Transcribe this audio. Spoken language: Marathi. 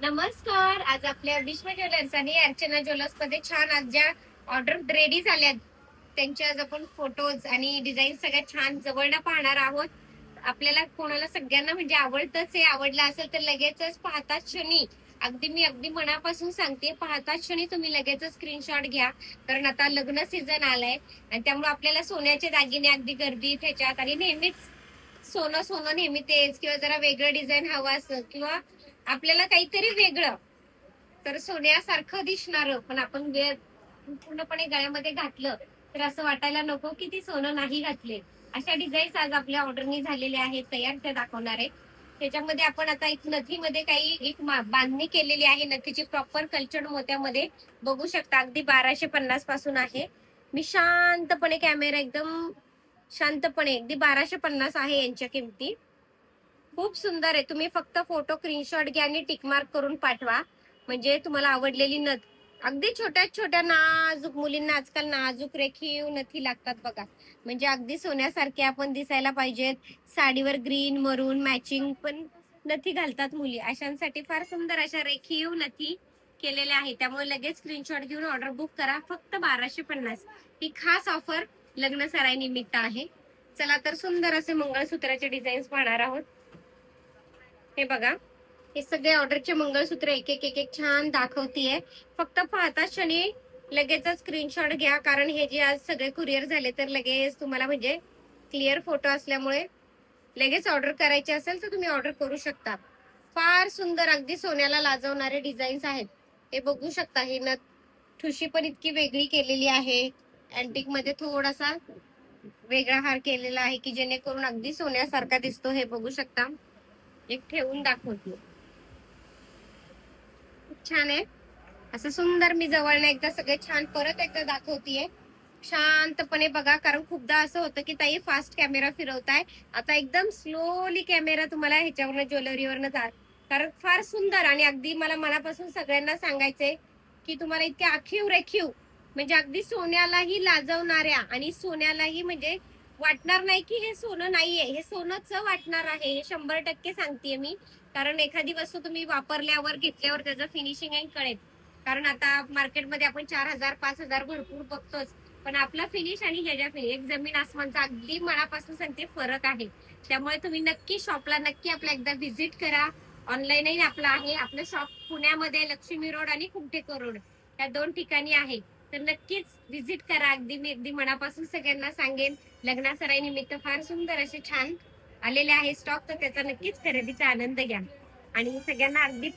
नमस्कार. आज आपल्या विश्व ज्वेलर्स आणि अर्चना ज्वेलर्स मध्ये छान आज ज्या ऑर्डर रेडी झाल्यात त्यांचे आज आपण फोटोज आणि डिझाईन सगळ्या छान जवळनं पाहणार आहोत. आपल्याला कोणाला सगळ्यांना म्हणजे आवडतच आहे. आवडलं असेल तर लगेचच पाहताच क्षणी अगदी मनापासून सांगते, पाहताच क्षणी तुम्ही लगेचच स्क्रीनशॉट घ्या. कारण आता लग्न सीझन आलाय आणि त्यामुळे आपल्याला सोन्याचे दागिने अगदी गर्दी त्याच्यात आणि नेहमीच सोनं सोनं नेहमी तेच किंवा जरा वेगळं डिझाईन हवं असं किंवा आपल्याला काहीतरी वेगळं तर सोन्यासारखं दिसणार पण आपण पूर्णपणे गळ्यामध्ये घातलं तर असं वाटायला नको की ती सोनं नाही घातले. अशा डिझाईन्स आज आपल्या ऑर्डरनी झालेल्या आहेत, तयार त्या दाखवणार आहे. त्याच्यामध्ये आपण आता एक नथीमध्ये काही एक बांधणी केलेली आहे. नथीची प्रॉपर कल्चर्ड मोत्यामध्ये बघू शकता. अगदी 1250 पासून आहे. मी शांतपणे कॅमेरा एकदम शांतपणे अगदी 1250 आहे यांच्या किमती. खूप सुंदर आहे. तुम्ही फक्त फोटो स्क्रीनशॉट घ्या आणि टिक मार्क करून पाठवा म्हणजे तुम्हाला आवडलेली नथ. अगदी छोट्या छोट्या नाजूक मुलींना आजकाल नाजूक रेखीव नथी लागतात बघा. म्हणजे अगदी सोन्यासारखे आपण दिसायला पाहिजेत. साडीवर ग्रीन मरून मॅचिंग पण नथी घालतात मुली. अशांसाठी फार सुंदर अशा रेखीव नथी केलेल्या आहे. त्यामुळे लगेच स्क्रीनशॉट घेऊन ऑर्डर बुक करा. फक्त 1250 ही खास ऑफर लग्न सराई निमित्त आहे. चला तर सुंदर असे मंगळसूत्राचे डिझाईन्स पाहणार आहोत. हे बघा, हे सगळे ऑर्डरचे मंगळसूत्र एक एक एक एक छान दाखवतीये. फक्त पाहताच क्षणी लगेचच स्क्रीनशॉट घ्या. कारण हे जे आज सगळे कुरिअर झाले तर लगेच तुम्हाला म्हणजे क्लिअर फोटो असल्यामुळे लगेच ऑर्डर करायचे असेल तर तुम्ही ऑर्डर करू शकता. फार सुंदर अगदी सोन्याला लाजवणारे डिझाईन्स आहेत. हे बघू शकता. ही नथ ठुशी पण इतकी वेगळी केलेली आहे. अँटिक मध्ये थोडासा वेगळा हार केलेला आहे की जेणेकरून अगदी सोन्यासारखा दिसतो. हे बघू शकता. एक ठेवून दाखवते. खूप छान आहे. असं सुंदर मी जवळने एकदा सगळे छान परत एकदा दाखवतीये. शांतपणे बघा. कारण खूपदा असं होतं की ताई फास्ट कॅमेरा फिरवताय. आता एकदम स्लोली कॅमेरा तुम्हाला ह्याच्यावरनं ज्वेलरीवरनं जा. कारण फार सुंदर आणि अगदी मला मनापासून सगळ्यांना सांगायचंय की तुम्हाला इतक्या आखीव रेखीव म्हणजे अगदी सोन्यालाही लाजवणाऱ्या आणि सोन्यालाही म्हणजे वाटणार नाही की हे सोनं नाहीये, हे सोनंच वाटणार आहे. हे 100% सांगतेय मी. कारण एखादी वस्तू तुम्ही वापरल्यावर घेतल्यावर त्याचं फिनिशिंग आहे कळेल. कारण आता मार्केटमध्ये आपण 4000 5000 भरपूर बघतोच. पण आपला फिनिश आणि ह्याच्या फिनिश एक जमीन आसमानचा अगदी मनापासून सांगते फरक आहे. त्यामुळे तुम्ही नक्की शॉपला नक्की आपला एकदा व्हिजिट करा. ऑनलाईनही आपला आहे. आपलं शॉप पुण्यामध्ये लक्ष्मी रोड आणि कुमठेकर रोड या 2 ठिकाणी आहे. तर नक्कीच व्हिजिट करा. मी अगदी मनापासून सगळ्यांना सांगेन. लग्नासराई निमित्त फार सुंदर असे छान आलेले आहे स्टॉक. तर त्याचा नक्कीच खरेदीचा आनंद घ्या आणि सगळ्यांना अगदी